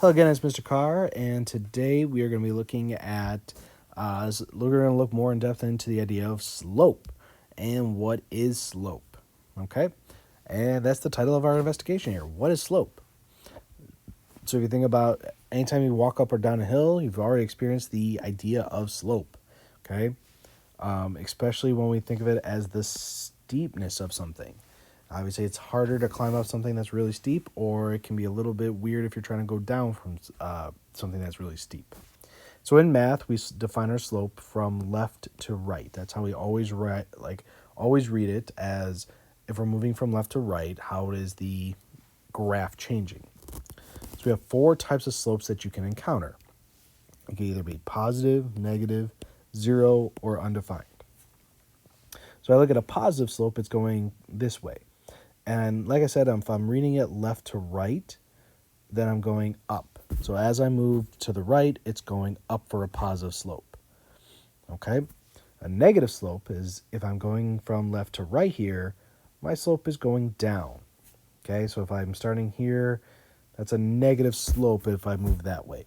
Hello again, it's Mr. Carr, and today we are going to be looking at, we're going to look more in depth into the idea of slope and what is slope. Okay, and that's the title of our investigation here. What is slope? So if you think about anytime you walk up or down a hill, you've already experienced the idea of slope. Okay, especially when we think of it as the steepness of something. Obviously, it's harder to climb up something that's really steep, or it can be a little bit weird if you're trying to go down from something that's really steep. So in math, we define our slope from left to right. That's how we always always read it as if we're moving from left to right, how is the graph changing? So we have four types of slopes that you can encounter. It can either be positive, negative, zero, or undefined. So I look at a positive slope, it's going this way. And like I said, if I'm reading it left to right, then I'm going up. So as I move to the right, it's going up for a positive slope. Okay? A negative slope is if I'm going from left to right here, my slope is going down. Okay? So if I'm starting here, that's a negative slope if I move that way.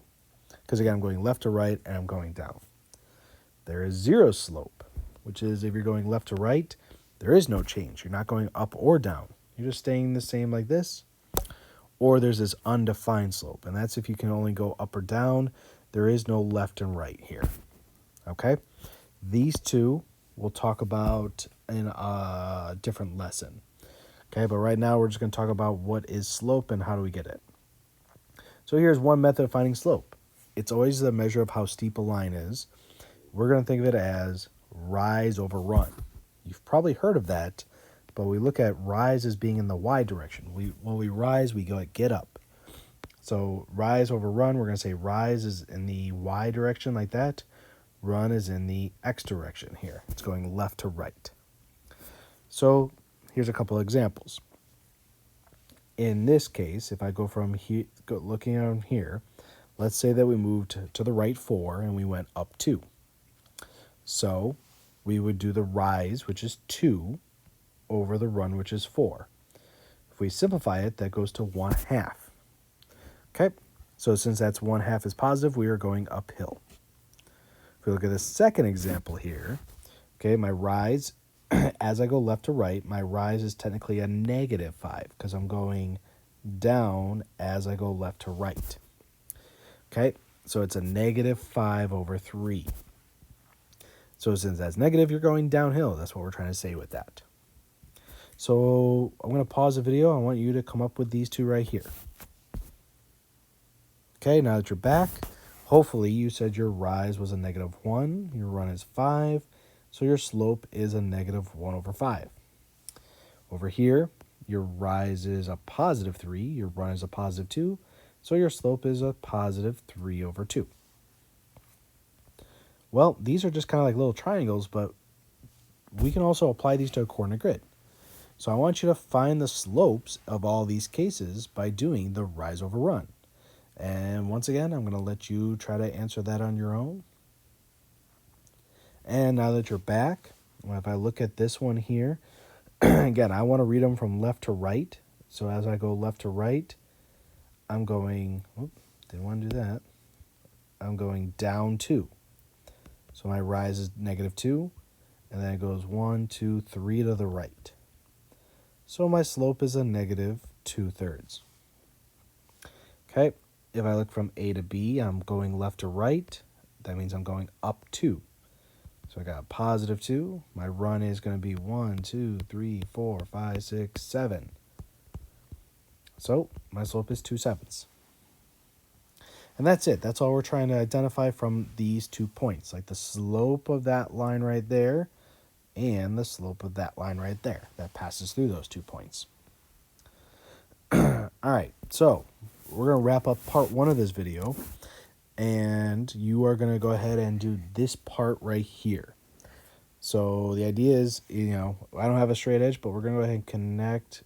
Because again, I'm going left to right and I'm going down. There is zero slope, which is if you're going left to right, there is no change. You're not going up or down. You're just staying the same like this. Or there's this undefined slope, and that's if you can only go up or down. There is no left and right here. Okay? These two we'll talk about in a different lesson. Okay, but right now we're just going to talk about what is slope and how do we get it. So here's one method of finding slope. It's always the measure of how steep a line is. We're going to think of it as rise over run. You've probably heard of that, but we look at rise as being in the y direction. When we rise, we go get up. So rise over run, we're going to say rise is in the y direction like that. Run is in the x direction here. It's going left to right. So here's a couple of examples. In this case, if I go from here, looking on here, let's say that we moved to the right 4 and we went up 2. So we would do the rise, which is 2, over the run, which is 4. If we simplify it, that goes to 1/2. Okay, so since that's 1/2 is positive, we are going uphill. If we look at the second example here, okay, my rise, as I go left to right, my rise is technically a -5 because I'm going down as I go left to right. Okay, so it's a -5 over 3. So since that's negative, you're going downhill. That's what we're trying to say with that. So I'm going to pause the video. I want you to come up with these two right here. Okay, now that you're back, hopefully you said your rise was a -1, your run is 5, so your slope is a -1 over 5. Over here, your rise is a +3, your run is a +2, so your slope is a +3 over 2. Well, these are just kind of like little triangles, but we can also apply these to a coordinate grid. So I want you to find the slopes of all these cases by doing the rise over run. And once again, I'm going to let you try to answer that on your own. And now that you're back, if I look at this one here, again, I want to read them from left to right. So as I go left to right, I'm going, didn't want to do that. I'm going down 2. So my rise is -2, and then it goes 1, 2, 3 to the right. So my slope is a -2/3. Okay, if I look from A to B, I'm going left to right. That means I'm going up 2. So I got a +2. My run is going to be 1, 2, 3, 4, 5, 6, 7. So my slope is 2/7. And that's it. That's all we're trying to identify from these 2 points, like the slope of that line right there and the slope of that line right there that passes through those 2 points. All right, so we're going to wrap up part 1 of this video, and you are going to go ahead and do this part right here. So the idea is, I don't have a straight edge, but we're going to go ahead and connect,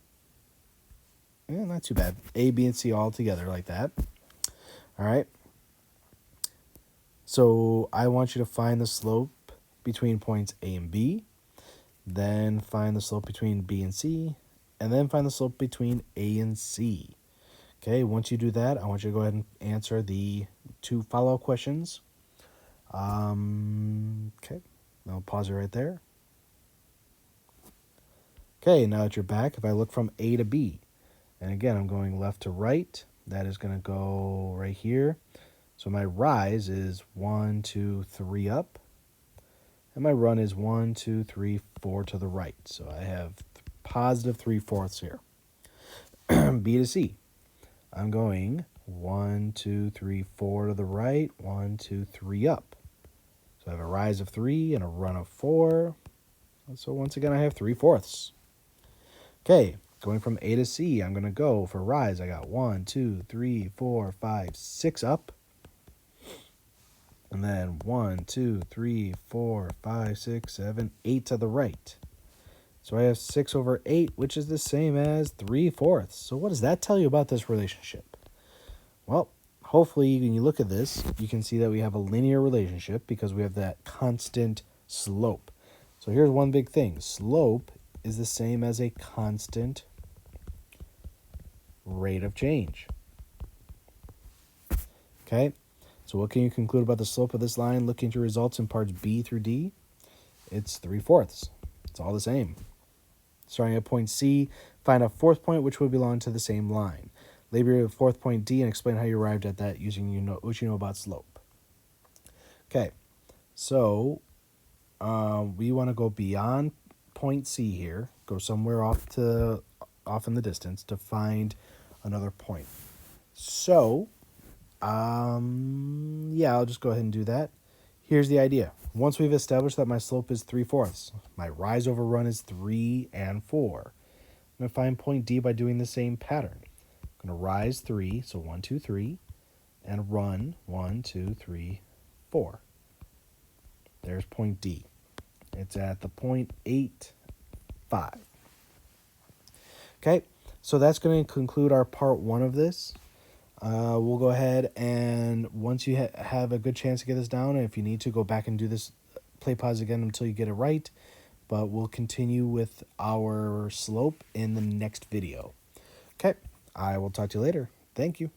not too bad, A, B, and C all together like that. All right. So I want you to find the slope between points A and B, then find the slope between B and C, and then find the slope between A and C. Okay, once you do that, I want you to go ahead and answer the 2 follow-up questions. Okay, I'll pause it right there. Okay, now that you're back, if I look from A to B, and again, I'm going left to right, that is going to go right here. So my rise is 1, 2, 3 up, and my run is 1, 2, 3, 4 to the right. So I have positive 3/4 here. B to C, I'm going 1, 2, 3, 4 to the right, 1, 2, 3 up. So I have a rise of 3 and a run of 4. So once again, I have 3/4. Okay, going from A to C, I'm going to go for rise. I got 1, 2, 3, 4, 5, 6 up. And then 1, 2, 3, 4, 5, 6, 7, 8 to the right. So I have 6 over 8, which is the same as 3/4. So what does that tell you about this relationship? Well, hopefully when you look at this, you can see that we have a linear relationship because we have that constant slope. So here's one big thing. Slope is the same as a constant rate of change. Okay? So what can you conclude about the slope of this line looking at your results in parts B through D? It's 3/4. It's all the same. Starting at point C, find a fourth point which would belong to the same line. Label your fourth point D and explain how you arrived at that using what you know about slope. Okay, so we want to go beyond point C here, go somewhere off in the distance to find another point. So, yeah, I'll just go ahead and do that. Here's the idea. Once we've established that my slope is 3/4, my rise over run is 3 and 4. I'm going to find point D by doing the same pattern. I'm going to rise 3, so 1, 2, 3, and run 1, 2, 3, 4. There's point D. It's at the 0.85. Okay, so that's going to conclude our part 1 of this. We'll go ahead and once you have a good chance to get this down, and if you need to, go back and do this, play pause again until you get it right. But we'll continue with our slope in the next video. Okay, I will talk to you later. Thank you.